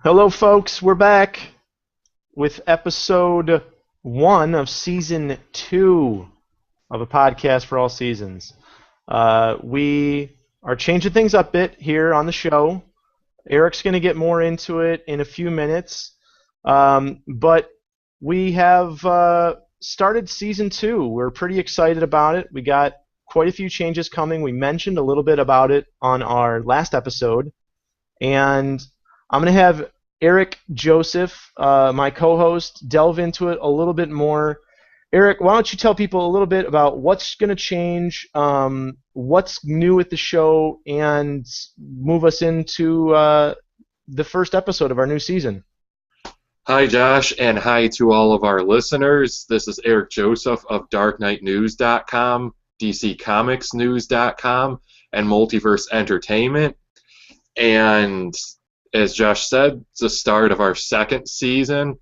Hello, folks. We're back with episode 1 of season 2 of a podcast for all seasons. We are changing things up a bit here on the show. Eric's going to get more into it in a few minutes. But we have started season 2. We're pretty excited about it. We got quite a few changes coming. We mentioned a little bit about it on our last episode. And I'm going to have Eric Joseph, my co-host, delve into it a little bit more. Eric, why don't you tell people a little bit about what's going to change, what's new with the show, and move us into the first episode of our new season. Hi, Josh, and hi to all of our listeners. This is Eric Joseph of DarkKnightNews.com, DCComicsNews.com, and Multiverse Entertainment. And as Josh said, it's the start of our second season.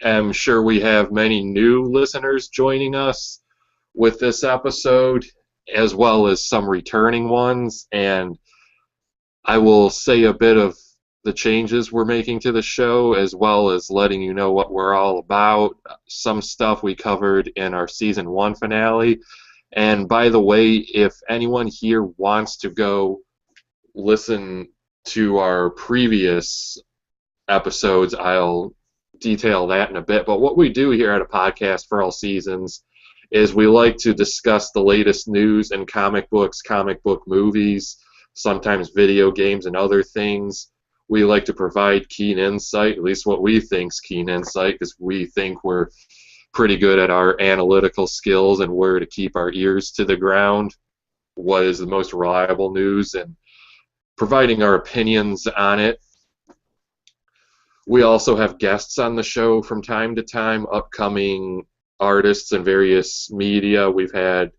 I'm sure we have many new listeners joining us with this episode, as well as some returning ones. And I will say a bit of the changes we're making to the show, as well as letting you know what we're all about. Some stuff we covered in our season 1 finale. And by the way, if anyone here wants to go listen to our previous episodes, I'll detail that in a bit. But what we do here at a podcast for all seasons is we like to discuss the latest news in comic books, comic book movies, sometimes video games and other things. We like to provide keen insight, at least what we think is keen insight, because we think we're pretty good at our analytical skills and where to keep our ears to the ground, what is the most reliable news, and providing our opinions on it. We also have guests on the show from time to time, upcoming artists in various media. We've had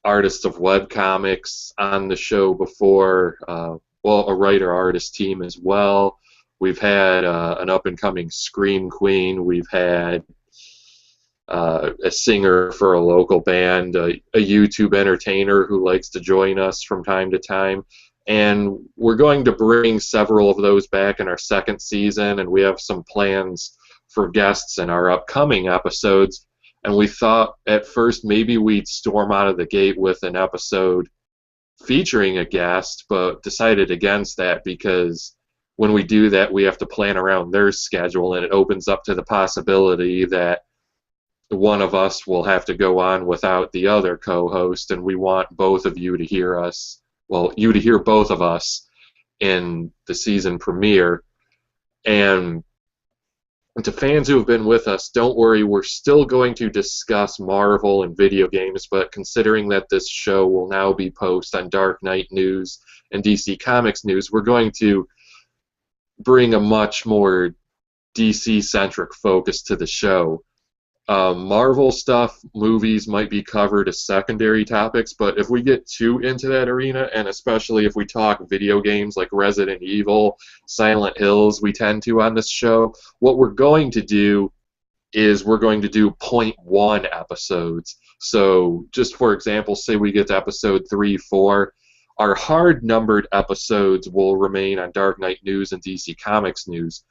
artists of webcomics on the show before, a writer-artist team as well. We've had an up-and-coming scream queen. We've had a singer for a local band, a YouTube entertainer who likes to join us from time to time. And we're going to bring several of those back in our second season, and we have some plans for guests in our upcoming episodes. And we thought at first maybe we'd storm out of the gate with an episode featuring a guest, but decided against that because when we do that, we have to plan around their schedule, and it opens up to the possibility that one of us will have to go on without the other co-host, and we want both of you to hear us. Well, you to hear both of us in the season premiere. And to fans who have been with us, don't worry, we're still going to discuss Marvel and video games, but considering that this show will now be posted on Dark Knight News and DC Comics News, we're going to bring a much more DC-centric focus to the show. Marvel stuff, movies might be covered as secondary topics, but if we get too into that arena, and especially if we talk video games like Resident Evil, Silent Hills, we tend to on this show, what we're going to do is we're going to do point 1 episodes. So just for example, say we get to episode 3, 4, our hard-numbered episodes will remain on Dark Knight News and DC Comics News.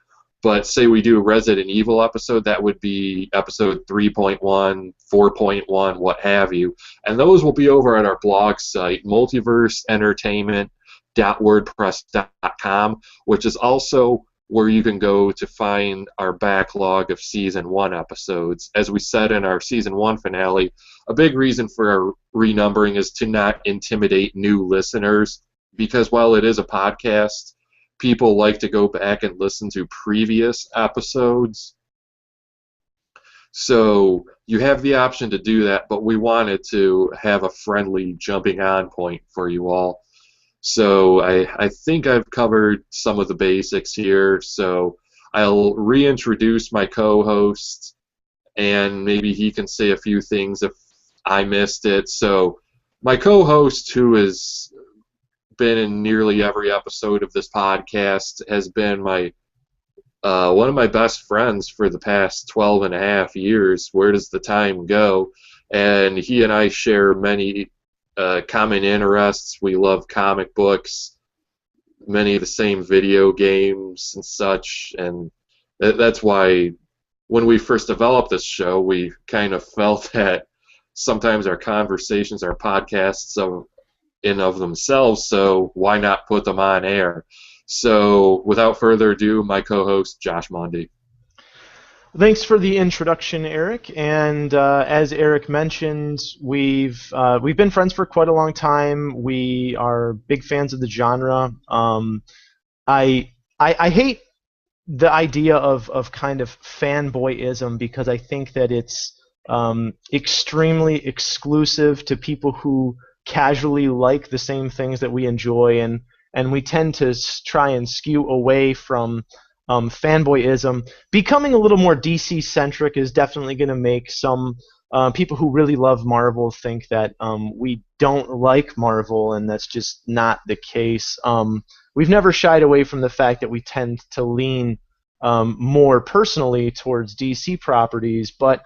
But say we do a Resident Evil episode, that would be episode 3.1, 4.1, what have you. And those will be over at our blog site, multiverseentertainment.wordpress.com, which is also where you can go to find our backlog of Season 1 episodes. As we said in our Season 1 finale, a big reason for our renumbering is to not intimidate new listeners, because while it is a podcast, people like to go back and listen to previous episodes. So you have the option to do that, but we wanted to have a friendly jumping on point for you all. So I think I've covered some of the basics here, so I'll reintroduce my co-host, and maybe he can say a few things if I missed it. So my co-host, who is been in nearly every episode of this podcast, has been my one of my best friends for the past 12 and a half years. Where does the time go? And he and I share many common interests. We love comic books, many of the same video games and such, and that's why when we first developed this show, we kind of felt that sometimes our conversations, our podcasts in of themselves, so why not put them on air? So without further ado, my co-host Josh Mondy. Thanks for the introduction, Eric. And as Eric mentioned, we've been friends for quite a long time. We are big fans of the genre. I, I hate the idea of kind of fanboyism because I think that it's extremely exclusive to people who casually like the same things that we enjoy, and we tend to try and skew away from fanboyism. Becoming a little more DC centric is definitely going to make some people who really love Marvel think that we don't like Marvel, and that's just not the case. We've never shied away from the fact that we tend to lean more personally towards DC properties, but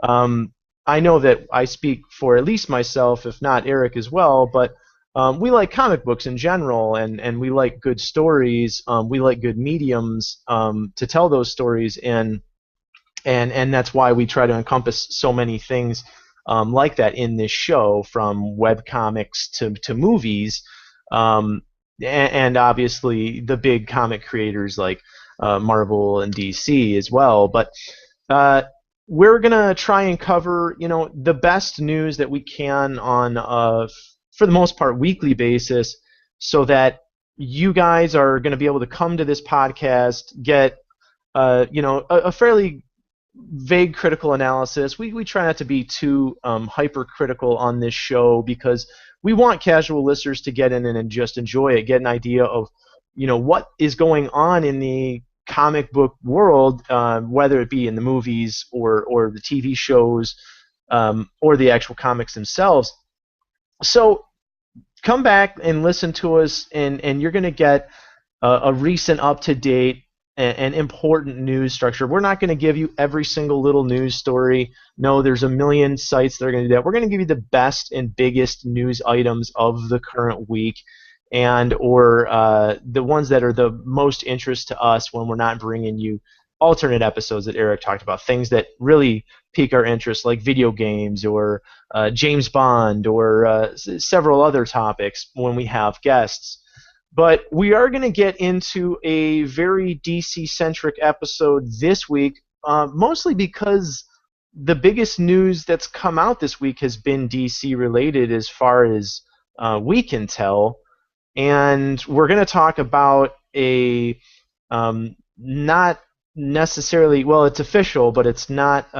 I know that I speak for at least myself, if not Eric as well, but we like comic books in general, and we like good stories. We like good mediums to tell those stories in, and that's why we try to encompass so many things like that in this show, from web comics to movies, and obviously the big comic creators like Marvel and DC as well. But uh, we're gonna try and cover, the best news that we can on, for the most part, weekly basis, so that you guys are going to be able to come to this podcast, get, a fairly vague critical analysis. We try not to be too hypercritical on this show because we want casual listeners to get in and just enjoy it, get an idea of, what is going on in the comic book world, whether it be in the movies or the TV shows, or the actual comics themselves. So come back and listen to us, and you're going to get a recent, up-to-date, and important news structure. We're not going to give you every single little news story. No, there's a million sites that are going to do that. We're going to give you the best and biggest news items of the current week, or the ones that are the most interest to us when we're not bringing you alternate episodes that Eric talked about, things that really pique our interest, like video games or James Bond, or several other topics when we have guests. But we are going to get into a very DC-centric episode this week, mostly because the biggest news that's come out this week has been DC-related as far as we can tell. And we're going to talk about a not necessarily, well, it's official, but it's not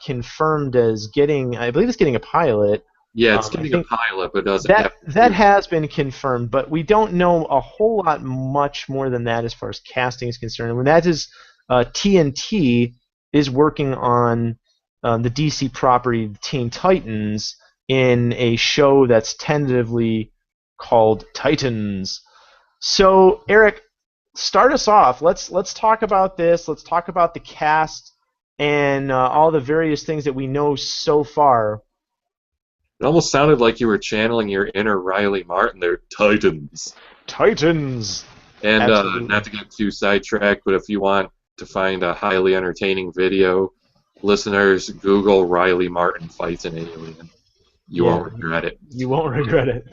confirmed as getting, I believe it's getting a pilot. Yeah, it's getting a pilot, but doesn't that have that has been confirmed, but we don't know a whole lot much more than that as far as casting is concerned. And that is, TNT is working on the DC property Teen Titans in a show that's tentatively called Titans. So, Eric, start us off. Let's talk about this. Let's talk about the cast and all the various things that we know so far. It almost sounded like you were channeling your inner Riley Martin there, Titans. Titans. And not to get too sidetracked, but if you want to find a highly entertaining video, listeners, Google Riley Martin fights an alien. You won't regret it. You won't regret it.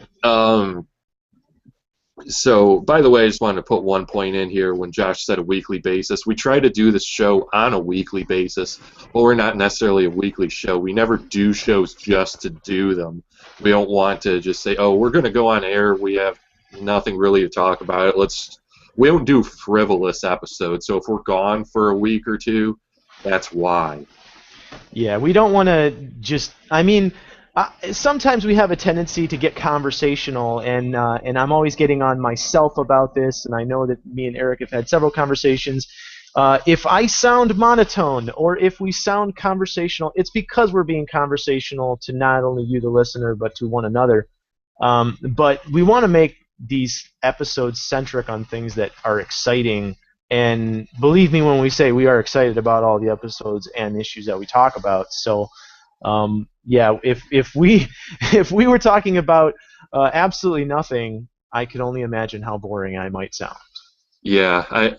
So, by the way, I just wanted to put one point in here. When Josh said a weekly basis, we try to do this show on a weekly basis, but we're not necessarily a weekly show. We never do shows just to do them. We don't want to just say, oh, we're going to go on air. We have nothing really to talk about. We don't do frivolous episodes. So if we're gone for a week or two, that's why. Yeah, we don't want to just, sometimes we have a tendency to get conversational, and I'm always getting on myself about this, and I know that me and Eric have had several conversations. If I sound monotone or if we sound conversational, it's because we're being conversational to not only you, the listener, but to one another. But we want to make these episodes centric on things that are exciting, and believe me when we say we are excited about all the episodes and issues that we talk about. So yeah, if we were talking about absolutely nothing, I could only imagine how boring I might sound. Yeah,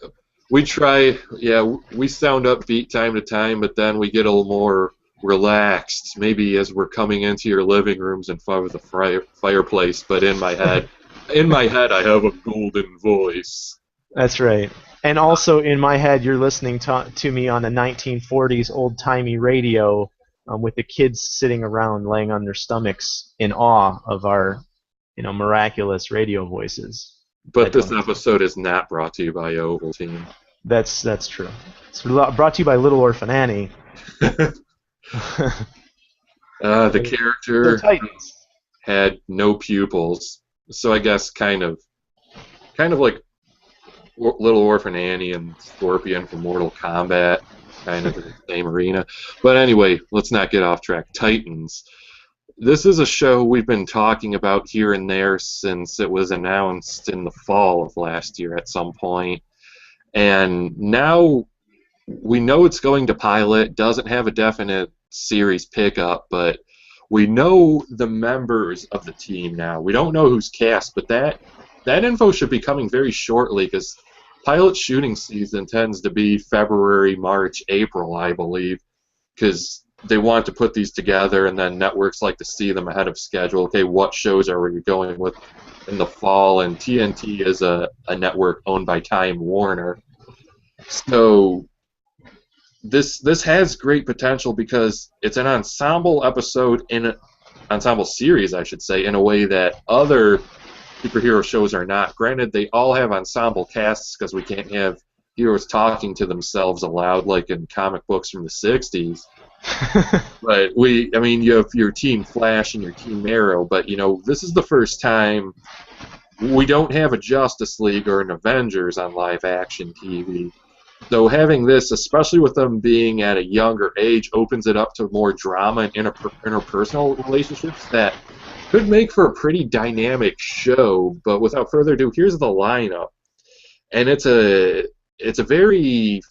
we try. Yeah, we sound upbeat time to time, but then we get a little more relaxed. Maybe as we're coming into your living rooms in front of the fireplace. But in my head, I have a golden voice. That's right. And also in my head, you're listening to me on a 1940s old-timey radio with the kids sitting around laying on their stomachs in awe of our, miraculous radio voices. But this episode is not brought to you by Ovaltine. That's true. It's brought to you by Little Orphan Annie. The character had no pupils, so I guess kind of like Little Orphan Annie and Scorpion from Mortal Kombat, kind of in the same arena. But anyway, let's not get off track. Titans. This is a show we've been talking about here and there since it was announced in the fall of last year at some point. And now we know it's going to pilot, doesn't have a definite series pickup, but we know the members of the team now. We don't know who's cast, but that info should be coming very shortly because pilot shooting season tends to be February, March, April, I believe, because they want to put these together, and then networks like to see them ahead of schedule. Okay, what shows are we going with in the fall? And TNT is a network owned by Time Warner. So this has great potential because it's an ensemble ensemble series, I should say, in a way that other superhero shows are not. Granted, they all have ensemble casts because we can't have heroes talking to themselves aloud like in comic books from the 60s. But you have your Team Flash and your Team Arrow, but this is the first time we don't have a Justice League or an Avengers on live action TV. So having this, especially with them being at a younger age, opens it up to more drama and interpersonal relationships that could make for a pretty dynamic show. But without further ado, here's the lineup, and it's a very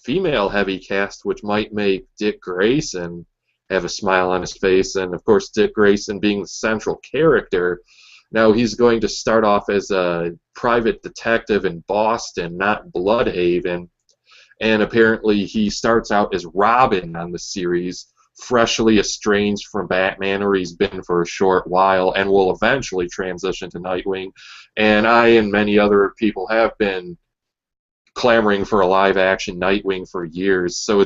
female-heavy cast, which might make Dick Grayson have a smile on his face, and of course Dick Grayson being the central character. Now he's going to start off as a private detective in Boston, not Bloodhaven, and apparently he starts out as Robin on the series, freshly estranged from Batman, or he's been for a short while, and will eventually transition to Nightwing. And I and many other people have been clamoring for a live-action Nightwing for years, so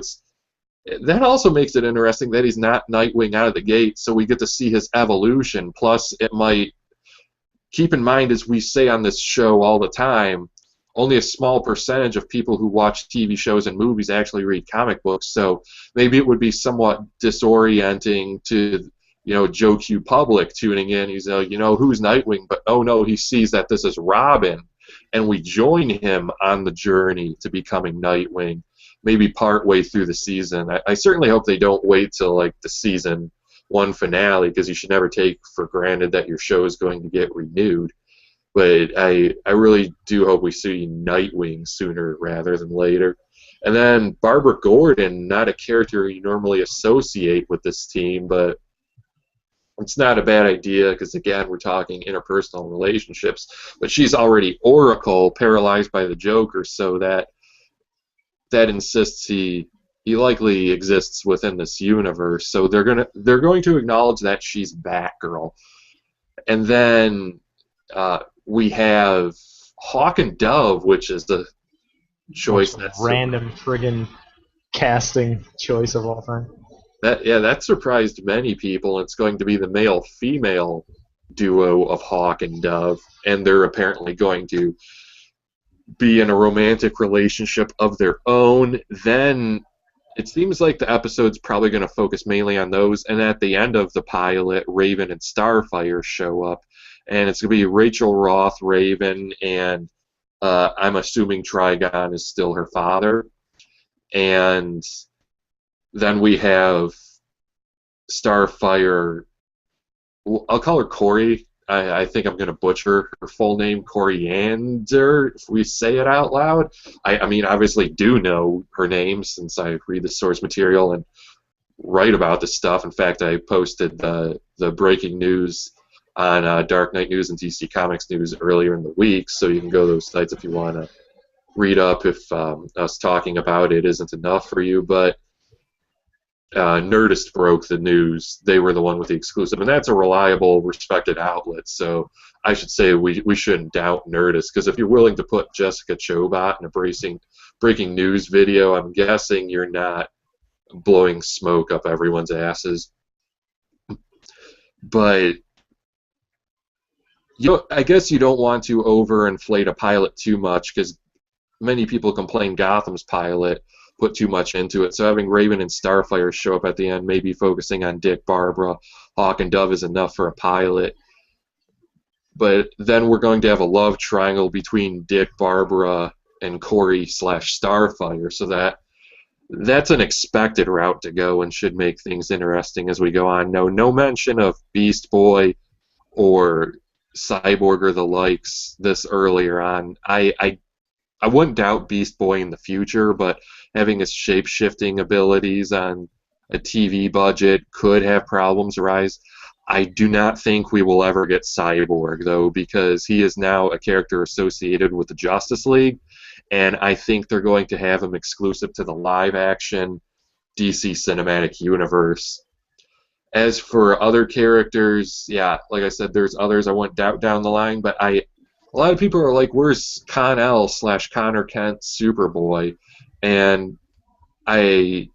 that also makes it interesting that he's not Nightwing out of the gate, so we get to see his evolution. Plus, it might keep in mind, as we say on this show all the time, only a small percentage of people who watch TV shows and movies actually read comic books, so maybe it would be somewhat disorienting to Joe Q public tuning in. He's who's Nightwing, but oh no, he sees that this is Robin, and we join him on the journey to becoming Nightwing, maybe partway through the season. I certainly hope they don't wait till like the season 1 finale, because you should never take for granted that your show is going to get renewed. But I really do hope we see Nightwing sooner rather than later. And then Barbara Gordon, not a character you normally associate with this team, but it's not a bad idea because, again, we're talking interpersonal relationships. But she's already Oracle, paralyzed by the Joker, so that insists he likely exists within this universe. So they're going to acknowledge that she's Batgirl. And then we have Hawk and Dove, which is the choice that's random friggin' casting choice of all time. That surprised many people. It's going to be the male-female duo of Hawk and Dove, and they're apparently going to be in a romantic relationship of their own. Then it seems like the episode's probably going to focus mainly on those, and at the end of the pilot, Raven and Starfire show up, and it's going to be Rachel Roth, Raven, and I'm assuming Trigon is still her father. And then we have Starfire. I'll call her Corey. I think I'm going to butcher her full name, Coriander, if we say it out loud. I mean, obviously do know her name since I read the source material and write about this stuff. In fact, I posted the breaking news on Dark Knight News and DC Comics News earlier in the week, so you can go to those sites if you want to read up if us talking about it isn't enough for you. But Nerdist broke the news. They were the one with the exclusive, and that's a reliable, respected outlet. So I should say we shouldn't doubt Nerdist, because if you're willing to put Jessica Chobot in a breaking news video, I'm guessing you're not blowing smoke up everyone's asses. But I guess you don't want to overinflate a pilot too much, because many people complain Gotham's pilot put too much into it. So having Raven and Starfire show up at the end, maybe focusing on Dick, Barbara, Hawk, and Dove is enough for a pilot. But then we're going to have a love triangle between Dick, Barbara, and Corey/Starfire. So that's an expected route to go and should make things interesting as we go on. No mention of Beast Boy or Cyborg or the likes this earlier on. I wouldn't doubt Beast Boy in the future, but having his shape-shifting abilities on a TV budget could have problems arise. I do not think we will ever get Cyborg, though, because he is now a character associated with the Justice League, and I think they're going to have him exclusive to the live-action DC Cinematic Universe. As for other characters, yeah, like I said, there's others I wouldn't doubt down the line, but a lot of people are like, where's Con-El/Connor Kent Superboy? And I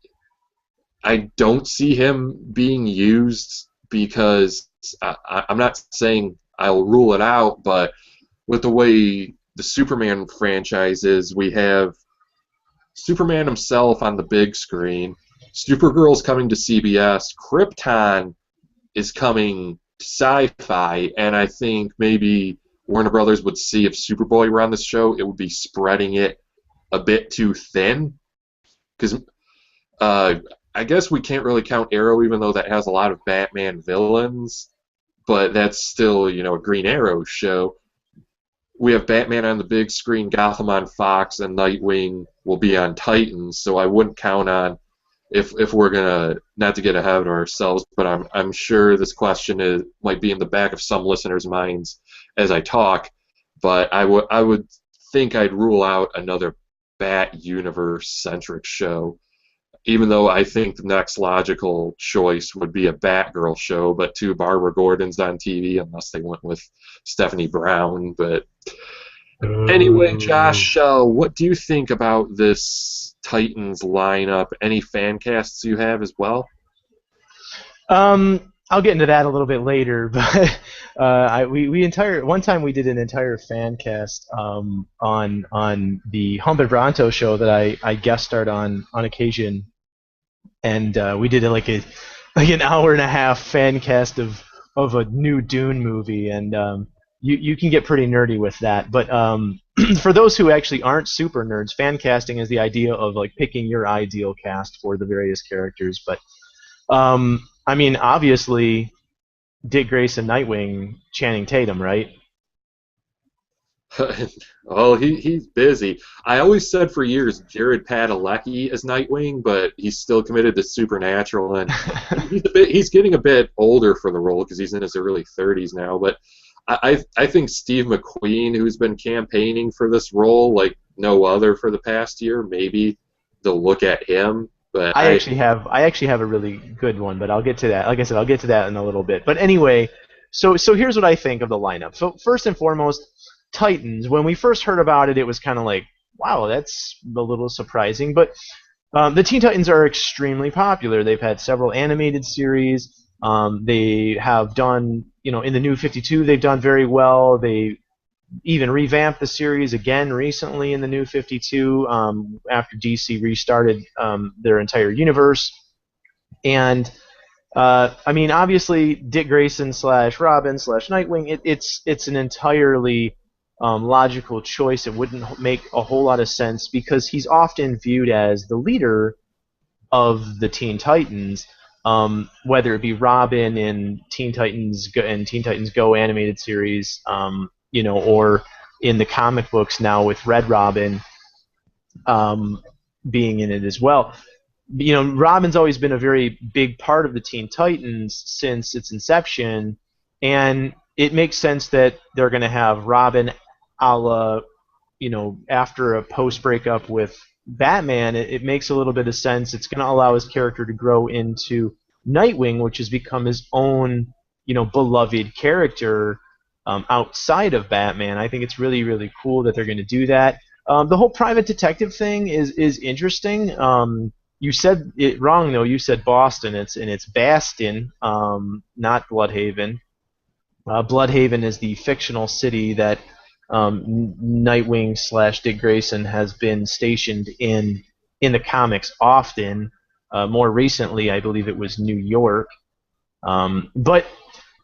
don't see him being used, because I'm not saying I'll rule it out, but with the way the Superman franchise is, we have Superman himself on the big screen, Supergirl's coming to CBS, Krypton is coming to Sci-Fi, and I think maybe Warner Brothers would see if Superboy were on this show, it would be spreading it a bit too thin. Because I guess we can't really count Arrow, even though that has a lot of Batman villains, but that's still, a Green Arrow show. We have Batman on the big screen, Gotham on Fox, and Nightwing will be on Titans, so I wouldn't count on, if we're gonna, not to get ahead of ourselves, but I'm sure this question might be in the back of some listeners' minds as I talk, but I would think I'd rule out another Bat Universe-centric show, even though I think the next logical choice would be a Batgirl show, but two Barbara Gordons on TV, unless they went with Stephanie Brown. But anyway, Josh, what do you think about this Titans lineup? Any fan casts you have as well? I'll get into that a little bit later, but one time we did an entire fan cast on the Humber Bronto show that I guest starred on occasion, and we did like an hour and a half fan cast of a new Dune movie, and you can get pretty nerdy with that. But for those who actually aren't super nerds, fan casting is the idea of like picking your ideal cast for the various characters. But I mean, obviously, Dick Grayson, Nightwing, Channing Tatum, right? Well, he's busy. I always said for years Jared Padalecki is Nightwing, but he's still committed to Supernatural, and he's getting a bit older for the role because he's in his early 30s now. But I think Steve McQueen, who's been campaigning for this role like no other for the past year, maybe they'll look at him. But I actually have a really good one, but I'll get to that. Like I said, I'll get to that in a little bit. But anyway, so here's what I think of the lineup. So first and foremost, Titans. When we first heard about it, it was kind of like, wow, that's a little surprising. But the Teen Titans are extremely popular. They've had several animated series. They have done, in the New 52, they've done very well. They even revamped the series again recently in the New 52 after DC restarted their entire universe. And I mean, obviously, Dick Grayson /Robin /Nightwing, it's an entirely logical choice. It wouldn't make a whole lot of sense because he's often viewed as the leader of the Teen Titans, whether it be Robin in Teen Titans Go animated series, or in the comic books now with Red Robin being in it as well. Robin's always been a very big part of the Teen Titans since its inception, and it makes sense that they're going to have Robin a la, after a post breakup with Batman. It makes a little bit of sense. It's going to allow his character to grow into Nightwing, which has become his own, beloved character outside of Batman. I think it's really, really cool that they're going to do that. The whole private detective thing is interesting. You said it wrong though. You said Boston. It's Baston, not Bloodhaven. Bloodhaven is the fictional city that Nightwing / Dick Grayson has been stationed in the comics often. More recently, I believe it was New York. But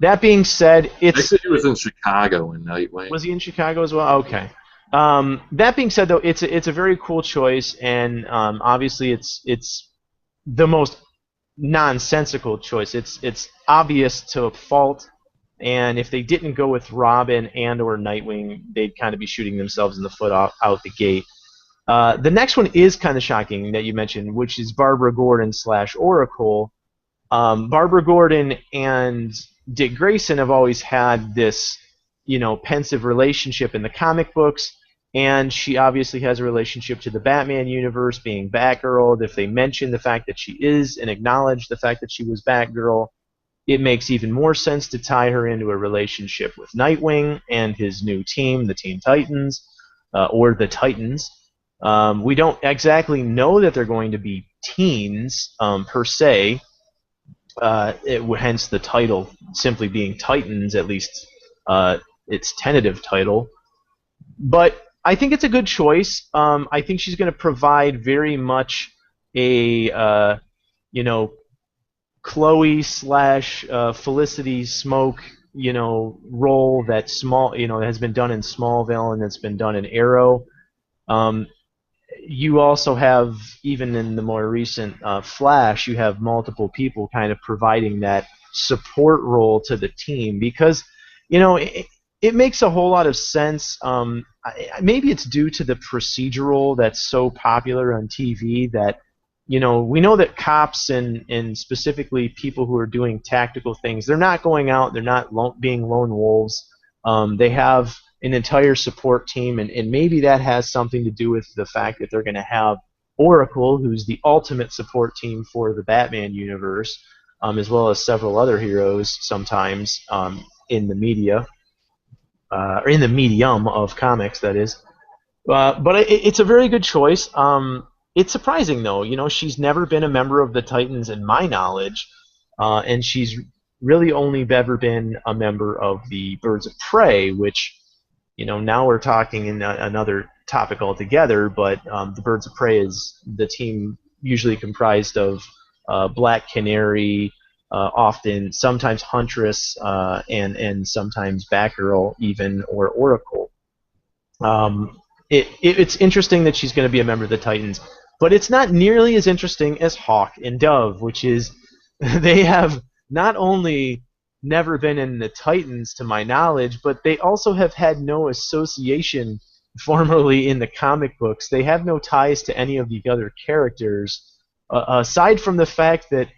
that being said, Actually, he was in Chicago in Nightwing. Was he in Chicago as well? Okay. That being said, though, it's a very cool choice, and obviously it's the most nonsensical choice. It's obvious to a fault, and if they didn't go with Robin and or Nightwing, they'd kind of be shooting themselves in the foot out the gate. The next one is kind of shocking that you mentioned, which is Barbara Gordon / Oracle. Barbara Gordon and Dick Grayson have always had this, pensive relationship in the comic books, and she obviously has a relationship to the Batman universe, being Batgirl. If they mention the fact that she is and acknowledge the fact that she was Batgirl, it makes even more sense to tie her into a relationship with Nightwing and his new team, the Teen Titans, or the Titans. We don't exactly know that they're going to be teens per se, hence the title simply being Titans, at least its tentative title. But I think it's a good choice. I think she's going to provide very much a, Chloe / Felicity Smoke, role that has been done in Smallville and that's been done in Arrow. You also have, even in the more recent Flash, you have multiple people kind of providing that support role to the team because, it makes a whole lot of sense. Maybe it's due to the procedural that's so popular on TV that, we know that cops and specifically people who are doing tactical things, they're not going out, they're not being lone wolves. They have an entire support team, and maybe that has something to do with the fact that they're going to have Oracle, who's the ultimate support team for the Batman universe, as well as several other heroes sometimes in the media, or in the medium of comics, that is. But it's a very good choice. It's surprising, though. She's never been a member of the Titans in my knowledge, and she's really only ever been a member of the Birds of Prey, which, now we're talking in another topic altogether, but the Birds of Prey is the team usually comprised of Black Canary, often sometimes Huntress, and sometimes Batgirl even, or Oracle. It's interesting that she's going to be a member of the Titans, but it's not nearly as interesting as Hawk and Dove, which is they have not only never been in the Titans to my knowledge, but they also have had no association formerly in the comic books. They have no ties to any of the other characters, aside from the fact that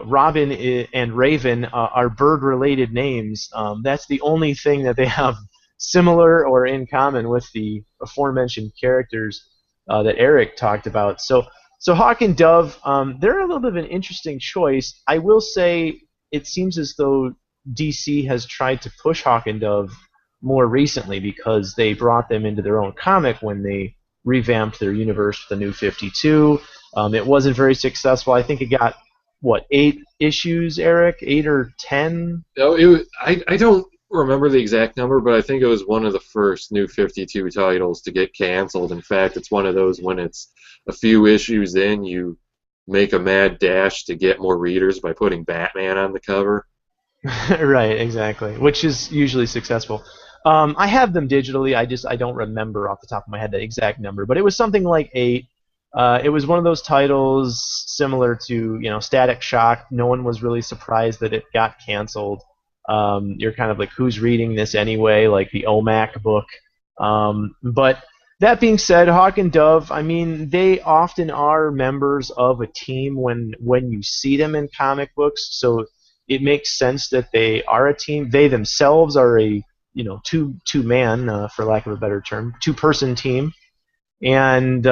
Robin and Raven are bird-related names. That's the only thing that they have similar or in common with the aforementioned characters that Eric talked about. So Hawk and Dove, they're a little bit of an interesting choice. I will say it seems as though DC has tried to push Hawk and Dove more recently because they brought them into their own comic when they revamped their universe with the New 52. It wasn't very successful. I think it got, 8 issues, Eric? 8 or 10? No, I don't remember the exact number, but I think it was one of the first New 52 titles to get canceled. In fact, it's one of those when it's a few issues in, you make a mad dash to get more readers by putting Batman on the cover. Right, exactly, which is usually successful. I have them digitally. I don't remember off the top of my head the exact number, but it was something like 8. It was one of those titles similar to Static Shock. No one was really surprised that it got canceled. You're kind of like, who's reading this anyway? Like the OMAC book. But that being said, Hawk and Dove, I mean, they often are members of a team when you see them in comic books. So it makes sense that they are a team. They themselves are a two man for lack of a better term, 2-person team, and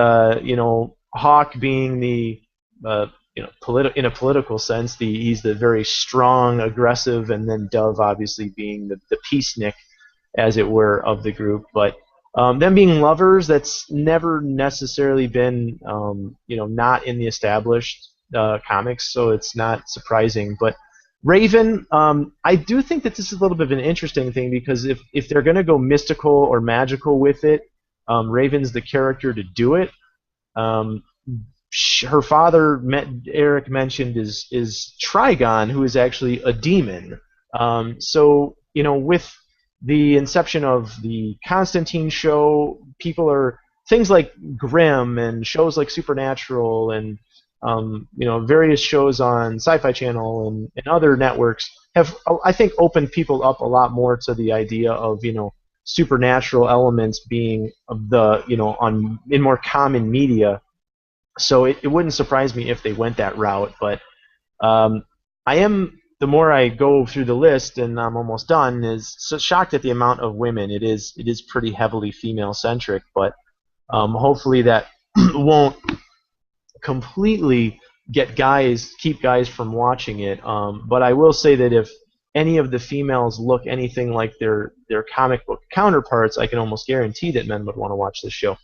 Hawk being the in a political sense, he's the very strong, aggressive, and then Dove obviously being the peacenik, as it were, of the group. But them being lovers, that's never necessarily been not in the established comics, so it's not surprising. But Raven, I do think that this is a little bit of an interesting thing, because if they're going to go mystical or magical with it, Raven's the character to do it. Um, Her father, Eric mentioned, is Trigon, who is actually a demon. So with the inception of the Constantine show, things like Grimm and shows like Supernatural and various shows on Sci-Fi Channel and other networks have, I think, opened people up a lot more to the idea of supernatural elements being in more common media. So it wouldn't surprise me if they went that route. But I am, the more I go through the list, and I'm almost done, is so shocked at the amount of women. It is pretty heavily female centric, but hopefully that won't completely keep guys from watching it. But I will say that if any of the females look anything like their comic book counterparts, I can almost guarantee that men would want to watch this show.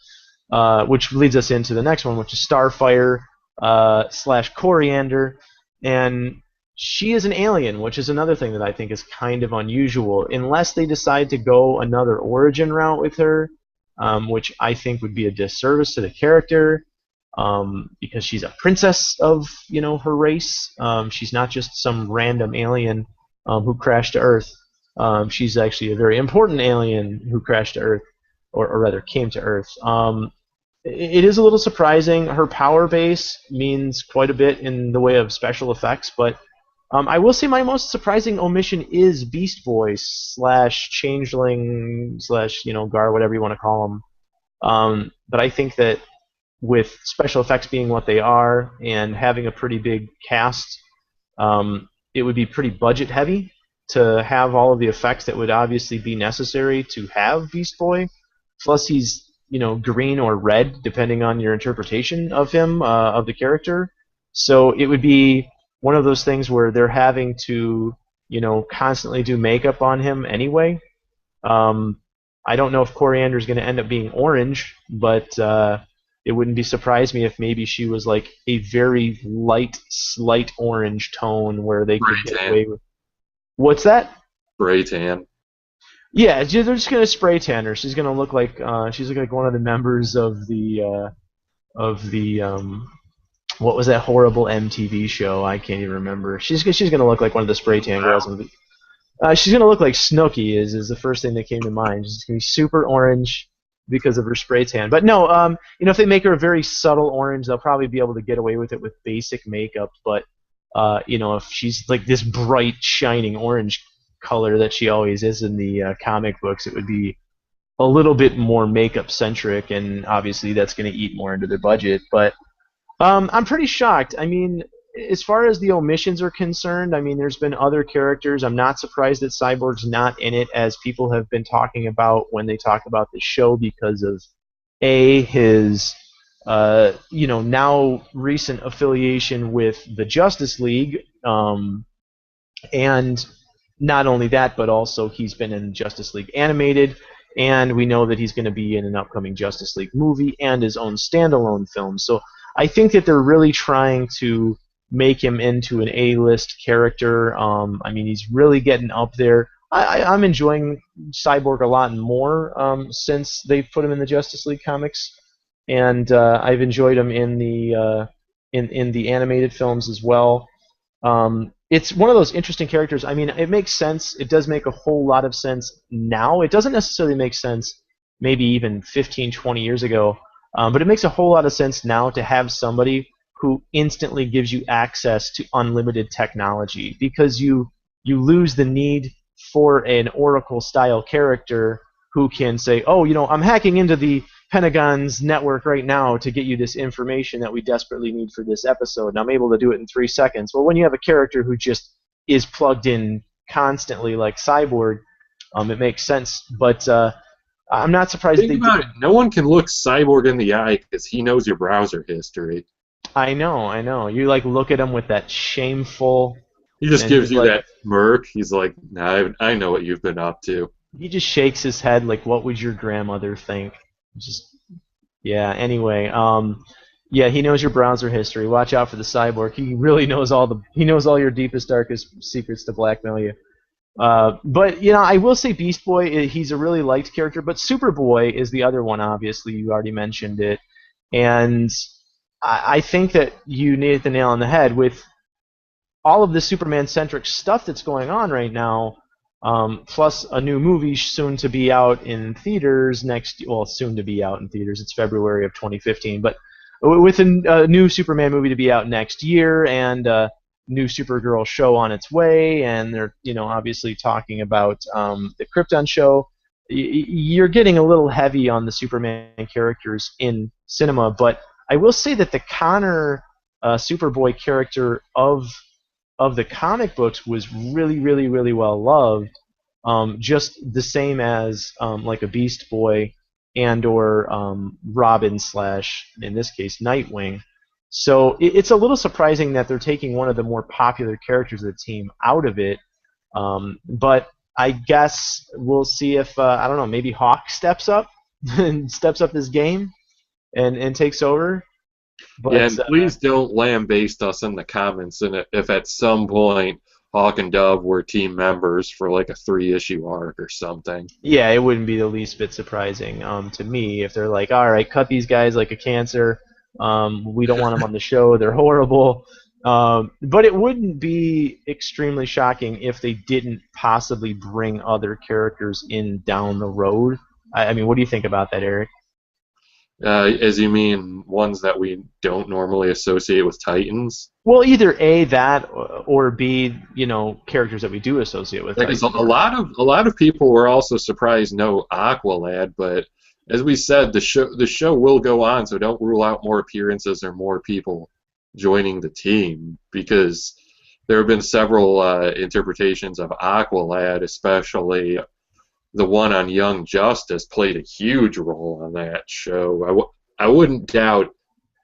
Which leads us into the next one, which is Starfire / Coriander, and she is an alien, which is another thing that I think is kind of unusual, unless they decide to go another origin route with her, which I think would be a disservice to the character, because she's a princess of her race. She's not just some random alien who crashed to Earth. She's actually a very important alien who crashed to Earth, or rather came to Earth. It is a little surprising. Her power base means quite a bit in the way of special effects, but I will say my most surprising omission is Beast Boy / Changeling / Gar, whatever you want to call him. But I think that with special effects being what they are and having a pretty big cast, it would be pretty budget heavy to have all of the effects that would obviously be necessary to have Beast Boy. Plus, he's green or red, depending on your interpretation of him, of the character. So it would be one of those things where they're having to, constantly do makeup on him anyway. I don't know if Coriander is going to end up being orange, but it wouldn't surprise me if maybe she was like a very light, slight orange tone where they could get away with. What's that? Spray tan. Yeah, they're just gonna spray tan her. She's gonna look like one of the members of the what was that horrible MTV show? I can't even remember. She's gonna look like one of the spray tan girls. She's gonna look like Snooki is the first thing that came to mind. She's gonna be super orange because of her spray tan. But no, if they make her a very subtle orange, they'll probably be able to get away with it with basic makeup. But if she's like this bright, shining orange color that she always is in the comic books, it would be a little bit more makeup centric, and obviously that's going to eat more into their budget. But I'm pretty shocked. I mean, as far as the omissions are concerned, I mean, there's been other characters. I'm not surprised that Cyborg's not in it, as people have been talking about when they talk about the show, because of his now recent affiliation with the Justice League, and not only that, but also he's been in Justice League Animated, and we know that he's going to be in an upcoming Justice League movie and his own standalone film. So I think that they're really trying to make him into an A-list character. I mean, he's really getting up there. I'm enjoying Cyborg a lot more since they've put him in the Justice League comics, and I've enjoyed him in the animated films as well. It's one of those interesting characters. I mean, it makes sense. It does make a whole lot of sense now. It doesn't necessarily make sense maybe even 15, 20 years ago, but it makes a whole lot of sense now to have somebody who instantly gives you access to unlimited technology, because you lose the need for an Oracle-style character who can say, oh, I'm hacking into the Pentagon's network right now to get you this information that we desperately need for this episode, and I'm able to do it in 3 seconds. Well, when you have a character who just is plugged in constantly like Cyborg, it makes sense. But I'm not surprised Think they did. about it. No one can look Cyborg in the eye because he knows your browser history. I know, I know. You like look at him with that shameful, He just and gives he's you like, that smirk. He's like, nah, I know what you've been up to. he just shakes his head like, "What would your grandmother think?" Just yeah. Anyway, yeah, he knows your browser history. Watch out for the cyborg. He really knows he knows all your deepest, darkest secrets to blackmail you. But I will say Beast Boy, he's a really liked character, but Superboy is the other one. Obviously, you already mentioned it, and I think that you hit the nail on the head with all of the Superman-centric stuff that's going on right now, plus a new movie soon to be out in theaters soon to be out in theaters. It's February of 2015, but with a new Superman movie to be out next year and a new Supergirl show on its way, and they're obviously talking about the Krypton show. You're getting a little heavy on the Superman characters in cinema, but I will say that the Connor Superboy character of the comic books was really, really, really well loved. Just the same as like a Beast Boy and or Robin slash in this case Nightwing. So it's a little surprising that they're taking one of the more popular characters of the team out of it. But I guess we'll see if I don't know, maybe Hawk steps up and steps up his game and takes over. Yeah, But and please don't lambaste us in the comments. And if at some point Hawk and Dove were team members for like a 3-issue arc or something. yeah, it wouldn't be the least bit surprising to me if they're like, all right, cut these guys like a cancer. We don't want them on the show. They're horrible. But it wouldn't be extremely shocking if they didn't possibly bring other characters in down the road. I mean, what do you think about that, Eric? As you mean ones that we don't normally associate with Titans? Well, either A, that, or B, characters that we do associate with Because Titans. a lot of people were also surprised no Aqualad, but as we said, the show will go on, so don't rule out more appearances or more people joining the team because there have been several interpretations of Aqualad, especially the one on Young Justice played a huge role on that show. I wouldn't doubt,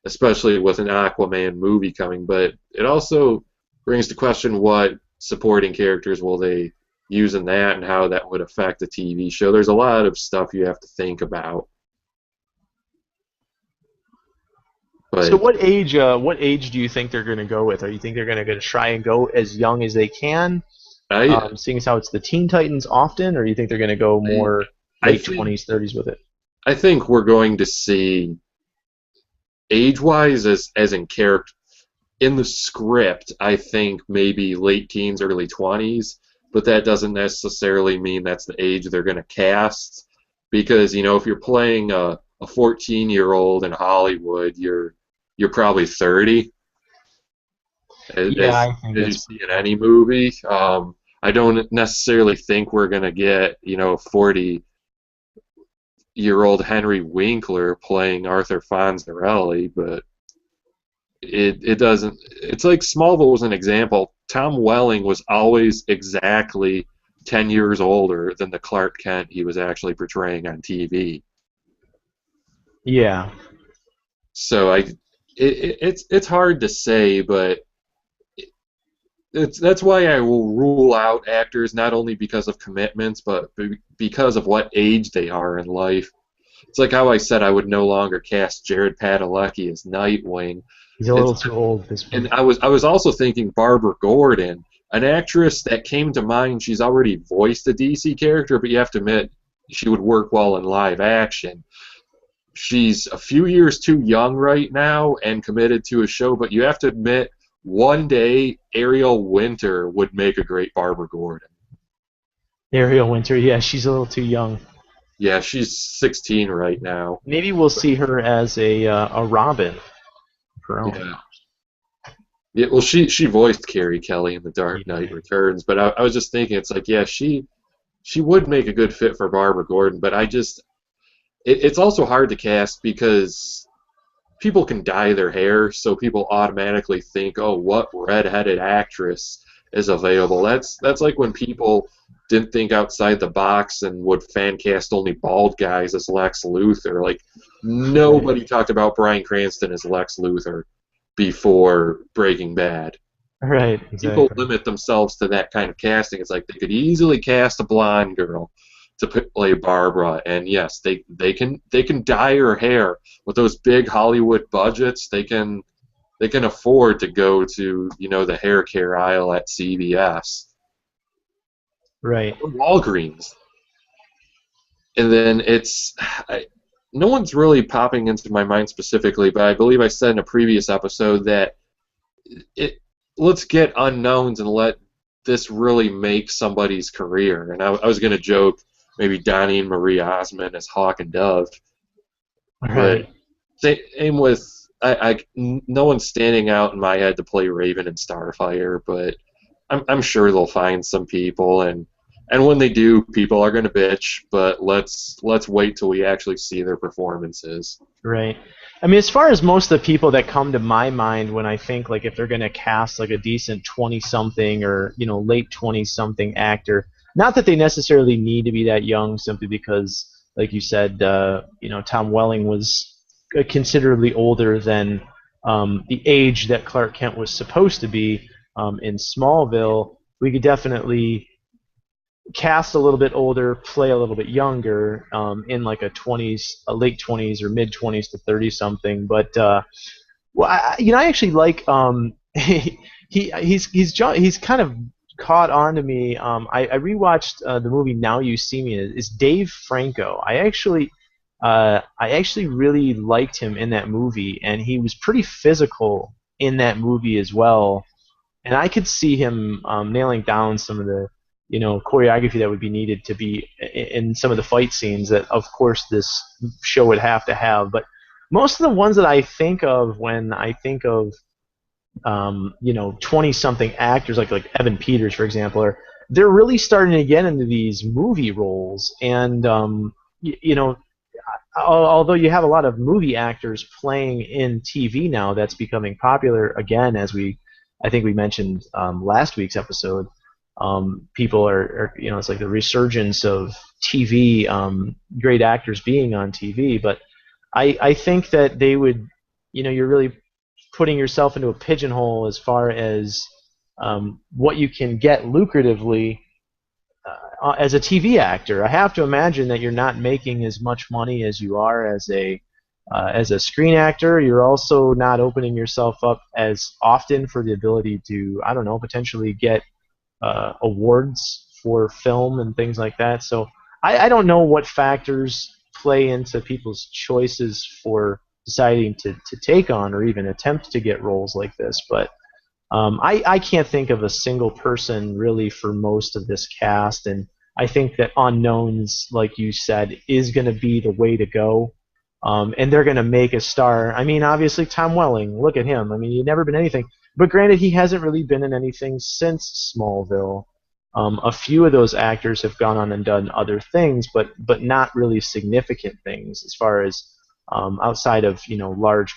especially with an Aquaman movie coming, but it also brings to question what supporting characters will they use in that and how that would affect the TV show. There's a lot of stuff you have to think about. But So what age do you think they're going to go with? Or you think they're going to try and go as young as they can, seeing as how it's the Teen Titans often, or you think they're going to go more late 20s, 30s with it? I think we're going to see age-wise as in character in the script. I think maybe late teens, early 20s, but that doesn't necessarily mean that's the age they're going to cast because if you're playing a 14-year-old in Hollywood, you're probably 30. Yeah, I think as you see in any movie. I don't necessarily think we're going to get, 40-year-old Henry Winkler playing Arthur Fonzarelli, but it doesn't. It's like Smallville was an example. Tom Welling was always exactly 10 years older than the Clark Kent he was actually portraying on TV. Yeah. So it's hard to say, but that's why I will rule out actors not only because of commitments, but because of what age they are in life. It's like how I said I would no longer cast Jared Padalecki as Nightwing. He's a little too old at this point. And I was also thinking Barbara Gordon, an actress that came to mind. She's already voiced a DC character, but you have to admit she would work well in live action. She's a few years too young right now and committed to a show, but you have to admit one day Ariel Winter would make a great Barbara Gordon. Ariel Winter, yeah, she's a little too young. Yeah, she's 16 right now. Maybe we'll see her as a Robin. Yeah. Yeah, well, she voiced Carrie Kelly in The Dark Knight Returns, but I was just thinking, it's like, yeah, she would make a good fit for Barbara Gordon, but it's also hard to cast because people can dye their hair, so people automatically think, oh, what redheaded actress is available. That's like when people didn't think outside the box and would fan cast only bald guys as Lex Luthor. Like Right. nobody talked about Bryan Cranston as Lex Luthor before Breaking Bad. Right. People Exactly. limit themselves to that kind of casting. It's like they could easily cast a blonde girl to play Barbara, and yes, they can dye her hair with those big Hollywood budgets. They can afford to go to the hair care aisle at CVS Right. or Walgreens, and then no one's really popping into my mind specifically, but I believe I said in a previous episode that it let's get unknowns and let this really make somebody's career. And I was going to joke maybe Donnie and Marie Osmond as Hawk and Dove, but Right. same with no one's standing out in my head to play Raven and Starfire, but I'm sure they'll find some people, and when they do, people are going to bitch. But let's wait till we actually see their performances. Right. I mean, as far as most of the people that come to my mind when I think like if they're going to cast like a decent 20-something or late 20-something actor, not that they necessarily need to be that young, simply because, like you said, Tom Welling was considerably older than the age that Clark Kent was supposed to be in Smallville. We could definitely cast a little bit older, play a little bit younger, in like a late 20s or mid 20s to 30 something. But well, I actually like he's kind of caught on to me. I rewatched the movie Now You See Me. It's Dave Franco. I actually really liked him in that movie, and he was pretty physical in that movie as well, and I could see him nailing down some of the choreography that would be needed to be in some of the fight scenes that, of course, this show would have to have. But most of the ones that I think of when I think of 20-something actors like Evan Peters, for example, they're really starting to get into these movie roles, and although you have a lot of movie actors playing in TV now, that's becoming popular again, as I think we mentioned last week's episode. People it's like the resurgence of TV, great actors being on TV. But I think that they would, you're really putting yourself into a pigeonhole as far as what you can get lucratively as a TV actor. I have to imagine that you're not making as much money as you are as a screen actor. You're also not opening yourself up as often for the ability to, I don't know, potentially get awards for film and things like that. So I don't know what factors play into people's choices for deciding to take on or even attempt to get roles like this, but I can't think of a single person really for most of this cast, and I think that unknowns, like you said, is going to be the way to go. And they're going to make a star. I mean, obviously, Tom Welling, look at him. I mean, he'd never been anything. But granted, he hasn't really been in anything since Smallville. A few of those actors have gone on and done other things, but not really significant things as far as outside of large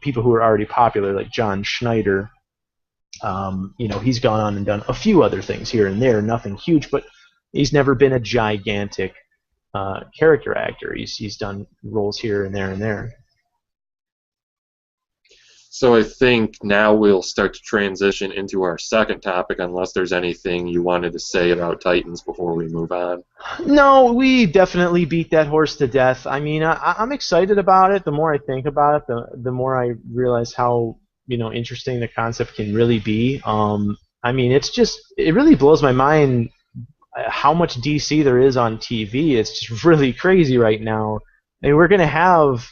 people who are already popular like John Schneider. He's gone on and done a few other things here and there, nothing huge, but he's never been a gigantic character actor. He's done roles here and there and there. So I think now we'll start to transition into our second topic, unless there's anything you wanted to say about Titans before we move on. No, we definitely beat that horse to death. I mean, I'm excited about it. The more I think about it, the more I realize how interesting the concept can really be. I mean, it really blows my mind how much DC there is on TV. It's just really crazy right now. I mean, we're gonna have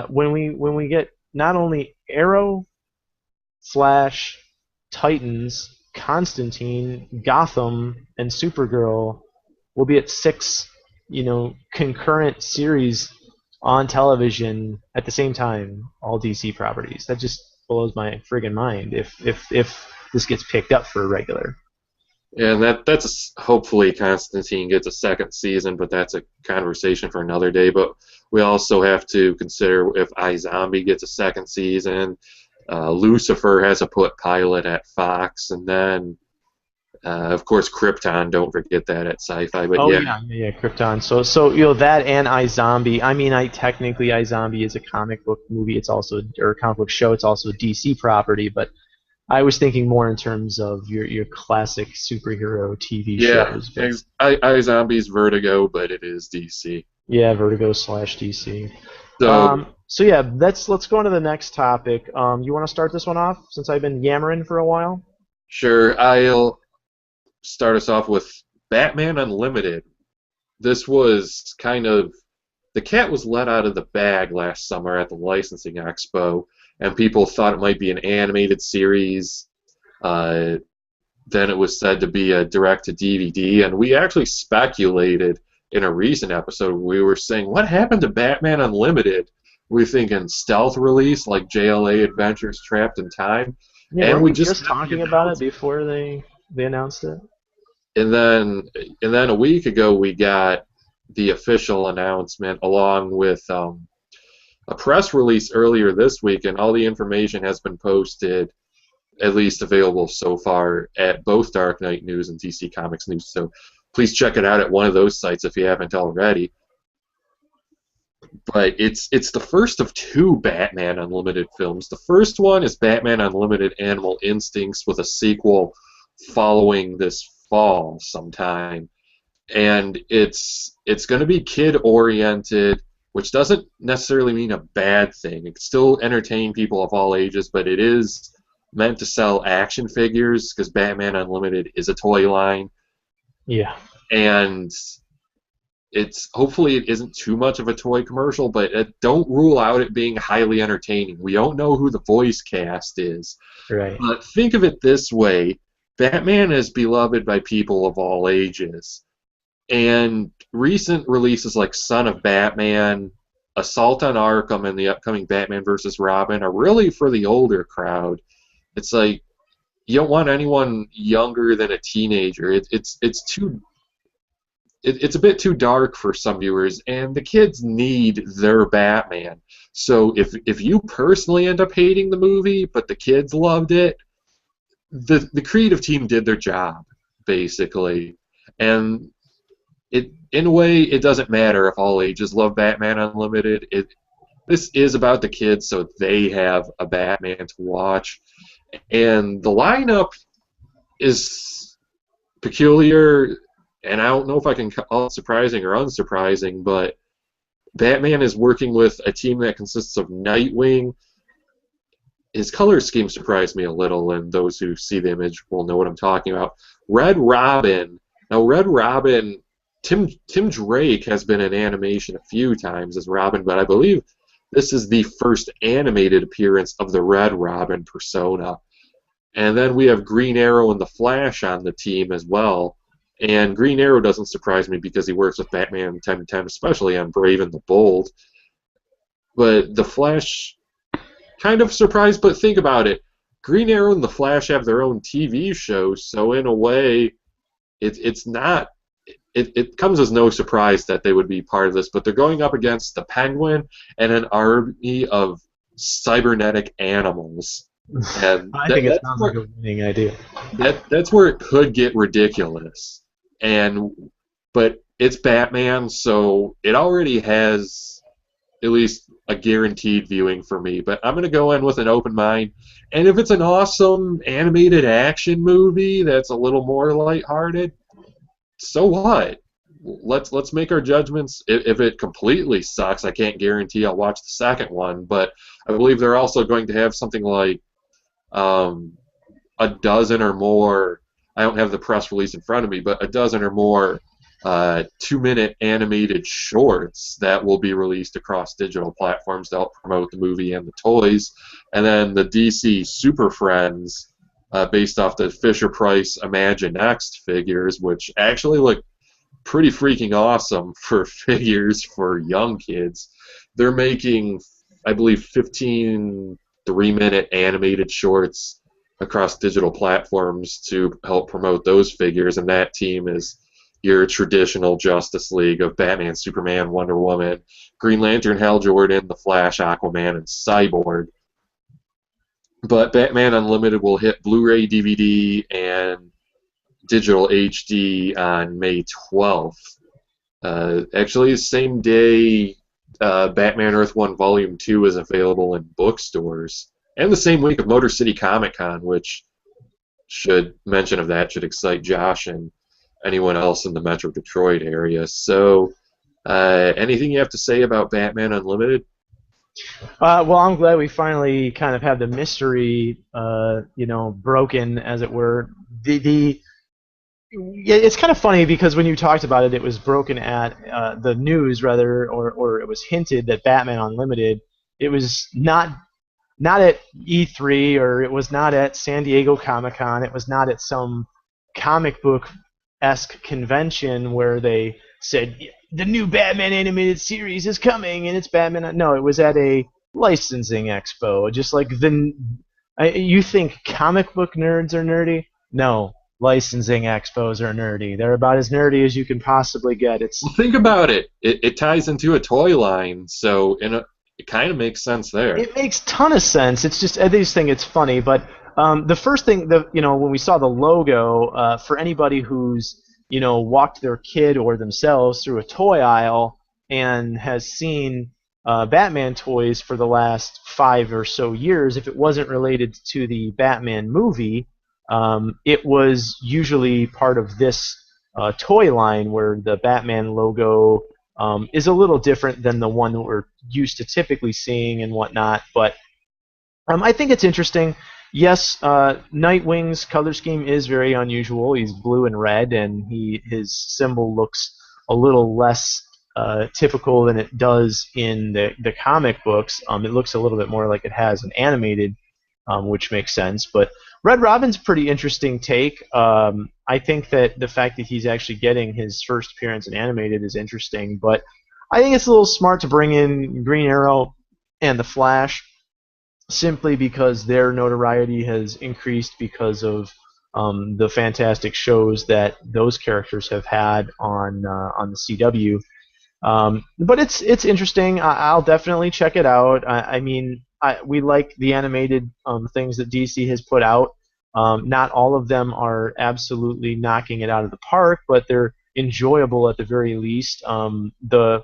when we get not only Arrow, Flash, Titans, Constantine, Gotham, and Supergirl, we'll be at six, concurrent series on television at the same time, all DC properties. That just blows my friggin' mind if this gets picked up for regular. Yeah, and hopefully Constantine gets a second season, but that's a conversation for another day. But we also have to consider if iZombie gets a second season. Lucifer has a pilot at Fox, and then Of course, Krypton. Don't forget that at Sci-Fi. But Oh yeah, yeah, Krypton. So that and iZombie. I mean, I technically iZombie is a comic book movie. It's also or a comic book show. It's also a DC property, but I was thinking more in terms of your classic superhero TV yeah. shows. But Zombies Vertigo, but it is DC. yeah, Vertigo slash DC. So So yeah, let's go on to the next topic. You want to start this one off since I've been yammering for a while? sure, I'll start us off with Batman Unlimited. This was kind of the cat was let out of the bag last summer at the licensing expo, and people thought it might be an animated series. Uh, then it was said to be a direct-to-DVD, and we actually speculated in a recent episode. We were saying, what happened to Batman Unlimited? We were thinking stealth release like JLA Adventures Trapped in Time, Yeah, and weren't we we just just got the talking about it announcement. before they announced it? And then a week ago we got the official announcement along with a press release earlier this week, and all the information has been posted, at least available so far, at both Dark Knight News and DC Comics News. So please check it out at one of those sites if you haven't already. But it's the first of two Batman Unlimited films. The first one is Batman Unlimited Animal Instincts, with a sequel following this fall sometime. And it's going to be kid oriented, which doesn't necessarily mean a bad thing. It can still entertain people of all ages, but it is meant to sell action figures because Batman Unlimited is a toy line, Yeah. and it's hopefully it isn't too much of a toy commercial, but don't rule out it being highly entertaining. We don't know who the voice cast is, Right. but think of it this way: Batman is beloved by people of all ages. And recent releases like Son of Batman, Assault on Arkham, and the upcoming Batman vs. Robin are really for the older crowd. It's like you don't want anyone younger than a teenager. It's a bit too dark for some viewers, and the kids need their Batman. So if you personally end up hating the movie, but the kids loved it, the creative team did their job basically, and in a way, it doesn't matter if all ages love Batman Unlimited. This is about the kids, so they have a Batman to watch. And the lineup is peculiar, and I don't know if I can call it surprising or unsurprising, but Batman is working with a team that consists of Nightwing. His color scheme surprised me a little, and those who see the image will know what I'm talking about. Red Robin. Now, Red Robin, Tim Drake has been in animation a few times as Robin, but I believe this is the first animated appearance of the Red Robin persona. And then we have Green Arrow and the Flash on the team as well. And Green Arrow doesn't surprise me because he works with Batman time to time, especially on Brave and the Bold. But the Flash, kind of surprised, but think about it. Green Arrow and the Flash have their own TV shows, so in a way, it's not. It comes as no surprise that they would be part of this, but they're going up against the Penguin and an army of cybernetic animals. And I think it sounds like a winning idea. that's where it could get ridiculous. But it's Batman, so it already has at least a guaranteed viewing for me. But I'm going to go in with an open mind. And if it's an awesome animated action movie that's a little more lighthearted, so what? Let's make our judgments. If it completely sucks, I can't guarantee I'll watch the second one. But I believe they're also going to have something like a dozen or more. I don't have the press release in front of me, but a dozen or more 2-minute animated shorts that will be released across digital platforms to help promote the movie and the toys. And then the DC Super Friends, based off the Fisher-Price Imagine Next figures, which actually look pretty freaking awesome for figures for young kids. They're making, I believe, 15 3-minute animated shorts across digital platforms to help promote those figures, and that team is your traditional Justice League of Batman, Superman, Wonder Woman, Green Lantern, Hal Jordan, The Flash, Aquaman, and Cyborg. But Batman Unlimited will hit Blu-ray, DVD, and digital HD on May 12th. Actually, the same day Batman Earth 1 Volume 2 is available in bookstores. And the same week of Motor City Comic Con, which should excite Josh and anyone else in the Metro Detroit area. So, anything you have to say about Batman Unlimited? Well, I'm glad we finally kind of have the mystery, broken, as it were. The Yeah, it's kind of funny because when you talked about it, it was broken at the news rather, or it was hinted that Batman Unlimited. It was not at E3, or it was not at San Diego Comic Con. It was not at some comic book esque convention where they said the new Batman animated series is coming and it's Batman. No, it was at a licensing expo. Just like you think comic book nerds are nerdy? No, licensing expos are nerdy. They're about as nerdy as you can possibly get. Well, think about it. It ties into a toy line, so it kind of makes sense there. It makes ton of sense. It's just I just think it's funny. But the first thing, when we saw the logo, for anybody who's walked their kid or themselves through a toy aisle and has seen Batman toys for the last 5 or so years, if it wasn't related to the Batman movie, it was usually part of this toy line where the Batman logo is a little different than the one that we're used to typically seeing and whatnot. But I think it's interesting. Yes, Nightwing's color scheme is very unusual. He's blue and red, and his symbol looks a little less typical than it does in the comic books. It looks a little bit more like it has an animated, which makes sense. But Red Robin's a pretty interesting take. I think that the fact that he's actually getting his first appearance in animated is interesting, but I think it's a little smart to bring in Green Arrow and the Flash simply because their notoriety has increased because of the fantastic shows that those characters have had on the CW. But it's interesting. I'll definitely check it out. I mean, we like the animated things that DC has put out. Not all of them are absolutely knocking it out of the park, but they're enjoyable at the very least. The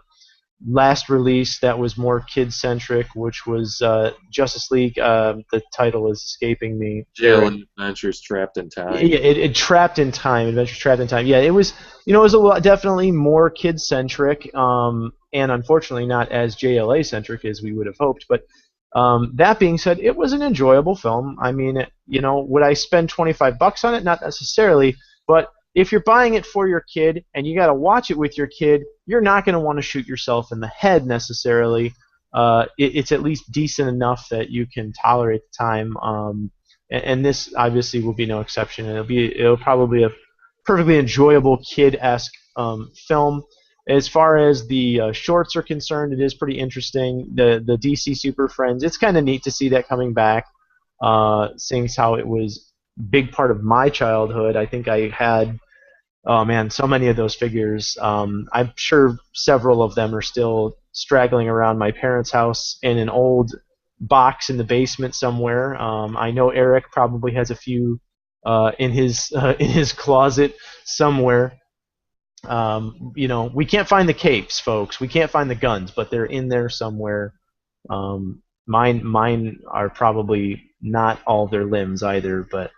last release that was more kid-centric, which was Justice League. The title is escaping me. Jail and Adventures Trapped in Time. Yeah, it Trapped in Time. Adventures Trapped in Time. Yeah, it was. It was a lot, definitely more kid-centric, and unfortunately not as JLA-centric as we would have hoped. But that being said, it was an enjoyable film. I mean, would I spend $25 on it? Not necessarily, but if you're buying it for your kid and you got to watch it with your kid, you're not going to want to shoot yourself in the head necessarily. It's at least decent enough that you can tolerate the time, and this obviously will be no exception. It'll probably be a perfectly enjoyable kid-esque film. As far as the shorts are concerned, it is pretty interesting. The DC Super Friends, it's kind of neat to see that coming back, seeing how it was a big part of my childhood. I think I had, oh man, so many of those figures. I'm sure several of them are still straggling around my parents' house in an old box in the basement somewhere. I know Eric probably has a few in his closet somewhere. We can't find the capes, folks. We can't find the guns, but they're in there somewhere. Mine are probably not all their limbs either, but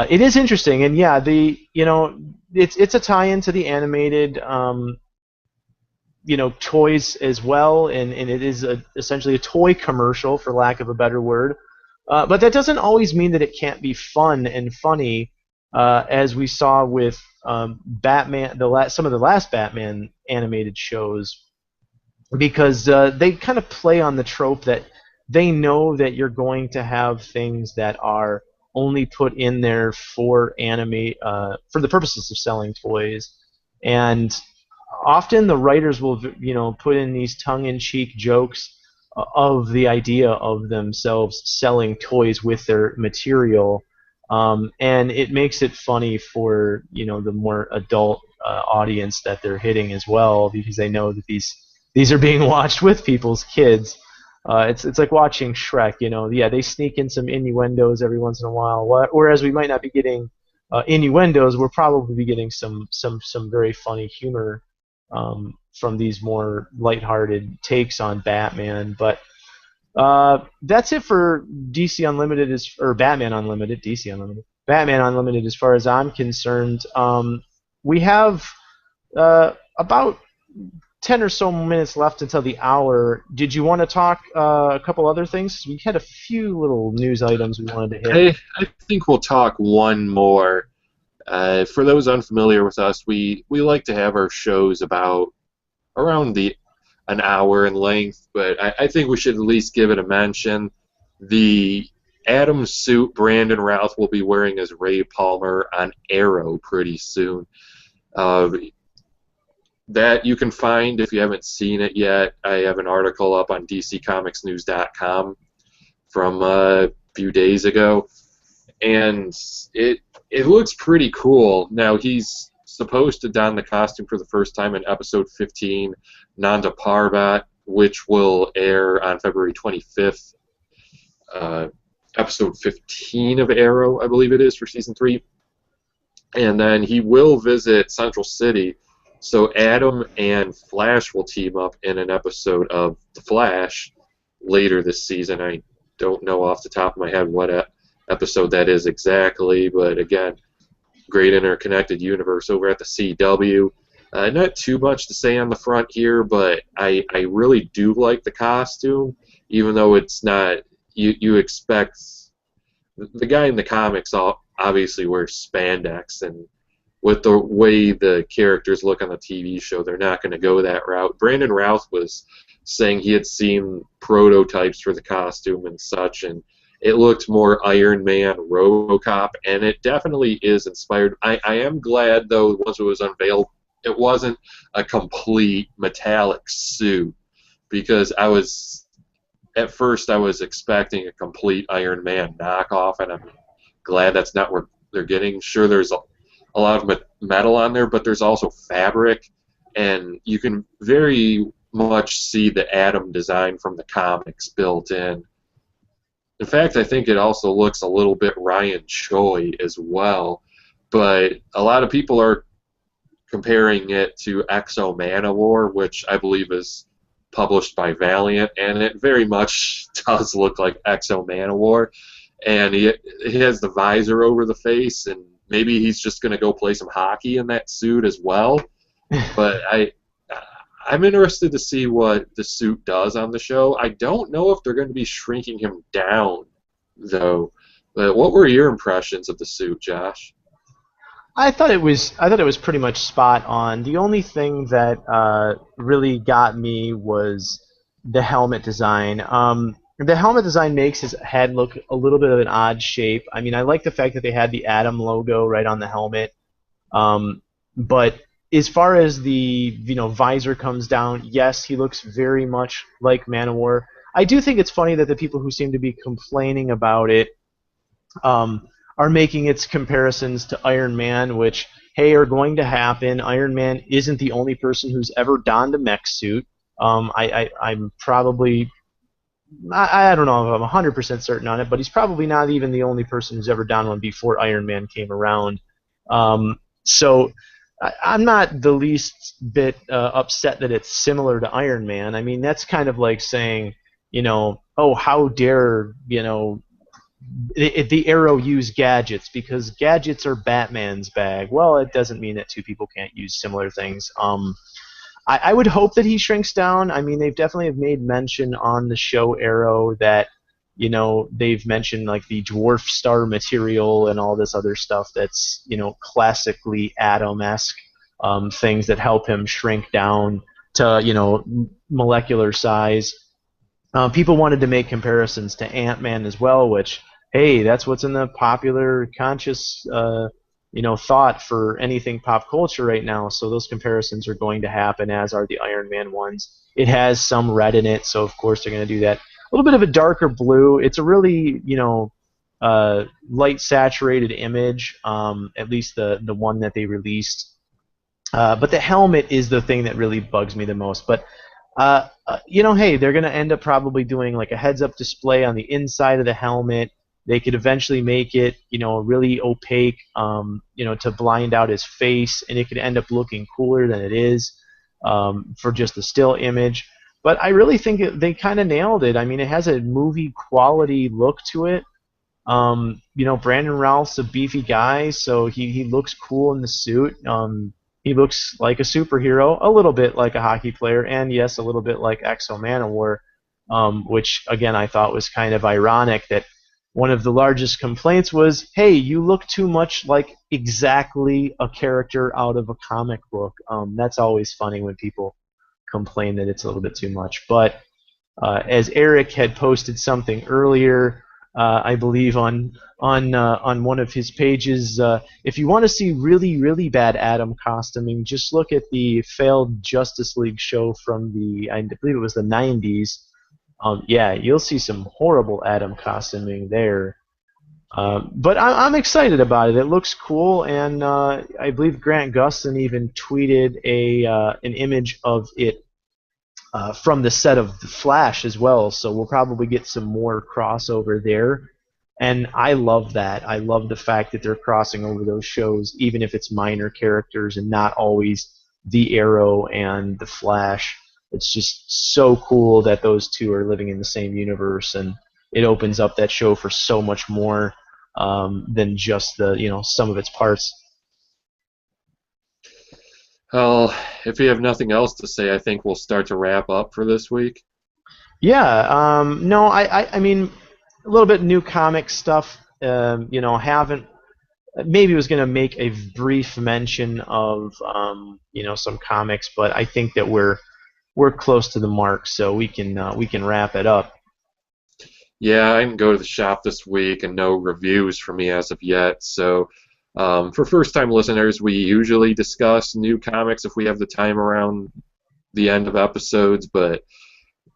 it is interesting. And yeah, it's a tie-in to the animated toys as well, and it is essentially a toy commercial, for lack of a better word. But that doesn't always mean that it can't be fun and funny, as we saw with Batman, some of the last Batman animated shows, because they kind of play on the trope that they know that you're going to have things that are only put in there for for the purposes of selling toys, and often the writers will put in these tongue-in-cheek jokes of the idea of themselves selling toys with their material. And it makes it funny for the more adult audience that they're hitting as well, because they know that these are being watched with people's kids. It's like watching Shrek. Yeah, they sneak in some innuendos every once in a while, whereas we might not be getting innuendos, we'll probably be getting some very funny humor from these more lighthearted takes on Batman. But that's it for DC Unlimited or Batman Unlimited, DC Unlimited, Batman Unlimited. As far as I'm concerned, we have about 10 or so minutes left until the hour. Did you want to talk a couple other things? We had a few little news items we wanted to hit. I think we'll talk one more. For those unfamiliar with us, we like to have our shows about around an hour in length, but I think we should at least give it a mention. The Atom suit Brandon Routh will be wearing as Ray Palmer on Arrow pretty soon. That you can find if you haven't seen it yet. I have an article up on DCComicsNews.com from a few days ago, and it looks pretty cool. Now, he's supposed to don the costume for the first time in episode 15, Nanda Parbat, which will air on February 25th. Episode 15 of Arrow, I believe it is, for season 3. And then he will visit Central City, so Adam and Flash will team up in an episode of The Flash later this season. I don't know off the top of my head what episode that is exactly, but again, great interconnected universe over at the CW. Not too much to say on the front here, but I really do like the costume, even though it's not, you expect, the guy in the comics obviously wears spandex, and with the way the characters look on the TV show, they're not going to go that route. Brandon Routh was saying he had seen prototypes for the costume and such, and it looked more Iron Man, RoboCop, and it definitely is inspired. I am glad, though, once it was unveiled, it wasn't a complete metallic suit, because at first I was expecting a complete Iron Man knockoff, and I'm glad that's not what they're getting. Sure, there's a lot of metal on there, but there's also fabric, and you can very much see the Atom design from the comics built in. In fact, I think it also looks a little bit Ryan Choi as well, but a lot of people are comparing it to Exo Manowar, which I believe is published by Valiant, and it very much does look like Exo Manowar. And he has the visor over the face, and maybe he's just going to go play some hockey in that suit as well. But I'm interested to see what the suit does on the show. I don't know if they're going to be shrinking him down, though. But what were your impressions of the suit, Josh? I thought it was pretty much spot on. The only thing that really got me was the helmet design. The helmet design makes his head look a little bit of an odd shape. I mean, I like the fact that they had the Atom logo right on the helmet. But as far as the visor comes down, yes, he looks very much like Manowar. I do think it's funny that the people who seem to be complaining about it are making its comparisons to Iron Man, which, hey, are going to happen. Iron Man isn't the only person who's ever donned a mech suit. I'm probably, I don't know if I'm 100% certain on it, but he's probably not even the only person who's ever donned one before Iron Man came around. So I'm not the least bit upset that it's similar to Iron Man. I mean, that's kind of like saying, oh, how dare, the Arrow use gadgets, because gadgets are Batman's bag. Well, it doesn't mean that two people can't use similar things. I would hope that he shrinks down. I mean, they've definitely have made mention on the show Arrow that, they've mentioned like the dwarf star material and all this other stuff that's, classically Atom-esque things that help him shrink down to, molecular size. People wanted to make comparisons to Ant-Man as well, which, hey, that's what's in the popular conscious thought for anything pop culture right now. So those comparisons are going to happen, as are the Iron Man ones. It has some red in it, so of course they're going to do that. A little bit of a darker blue. It's a really light saturated image, at least the one that they released. But the helmet is the thing that really bugs me the most. But hey, they're going to end up probably doing like a heads-up display on the inside of the helmet. They could eventually make it, really opaque, to blind out his face, and it could end up looking cooler than it is for just a still image. But I really think they kind of nailed it. I mean, it has a movie quality look to it. Brandon Routh's a beefy guy, so he looks cool in the suit. He looks like a superhero, a little bit like a hockey player, and yes, a little bit like Exo Manowar, which again I thought was kind of ironic that one of the largest complaints was, hey, you look too much like exactly a character out of a comic book. That's always funny when people complain that it's a little bit too much. But as Eric had posted something earlier, I believe on one of his pages, if you want to see really, really bad Atom costuming, just look at the failed Justice League show from I believe it was the 90s. Yeah, you'll see some horrible Atom costuming there. But I'm excited about it. It looks cool, and I believe Grant Gustin even tweeted an image of it from the set of The Flash as well, so we'll probably get some more crossover there. And I love that. I love the fact that they're crossing over those shows, even if it's minor characters and not always the Arrow and the Flash. It's just so cool that those two are living in the same universe, and it opens up that show for so much more than just the some of its parts. Well, if you have nothing else to say, I think we'll start to wrap up for this week. Yeah. No, I mean, a little bit new comic stuff. Haven't. Maybe was going to make a brief mention of some comics, but I think that we're close to the mark, so we can wrap it up. Yeah, I didn't go to the shop this week, and no reviews for me as of yet. So, for first-time listeners, we usually discuss new comics if we have the time around the end of episodes, but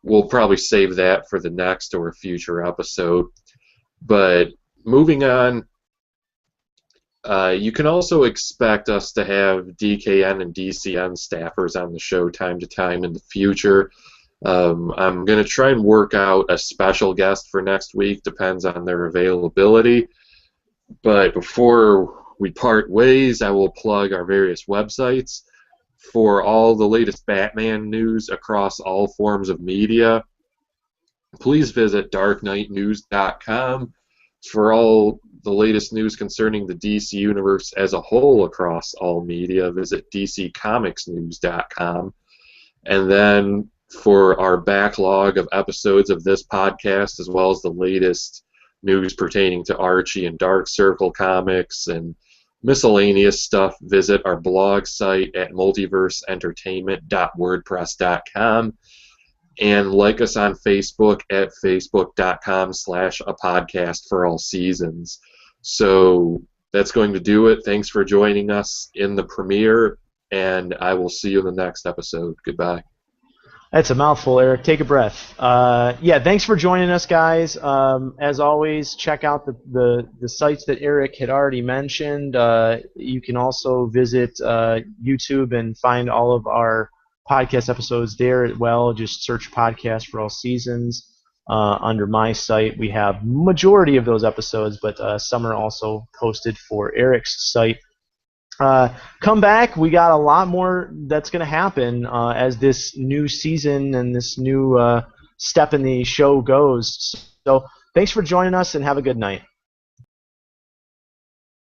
we'll probably save that for the next or a future episode. But moving on, you can also expect us to have DKN and DCN staffers on the show time to time in the future. I'm going to try and work out a special guest for next week, depends on their availability. But before we part ways, I will plug our various websites. For all the latest Batman news across all forms of media, please visit darkknightnews.com. For all the latest news concerning the DC Universe as a whole across all media, visit dccomicsnews.com. And then for our backlog of episodes of this podcast, as well as the latest news pertaining to Archie and Dark Circle comics and miscellaneous stuff, visit our blog site at multiverseentertainment.wordpress.com and like us on Facebook at facebook.com/apodcastforallseasons. So that's going to do it. Thanks for joining us in the premiere, and I will see you in the next episode. Goodbye. That's a mouthful, Eric. Take a breath. Yeah, thanks for joining us, guys. As always, check out the sites that Eric had already mentioned. You can also visit YouTube and find all of our podcast episodes there as well. Just search Podcast for All Seasons under my site. We have majority of those episodes, but some are also posted for Eric's site. Come back. We got a lot more that's going to happen as this new season and this new step in the show goes. So thanks for joining us, and have a good night.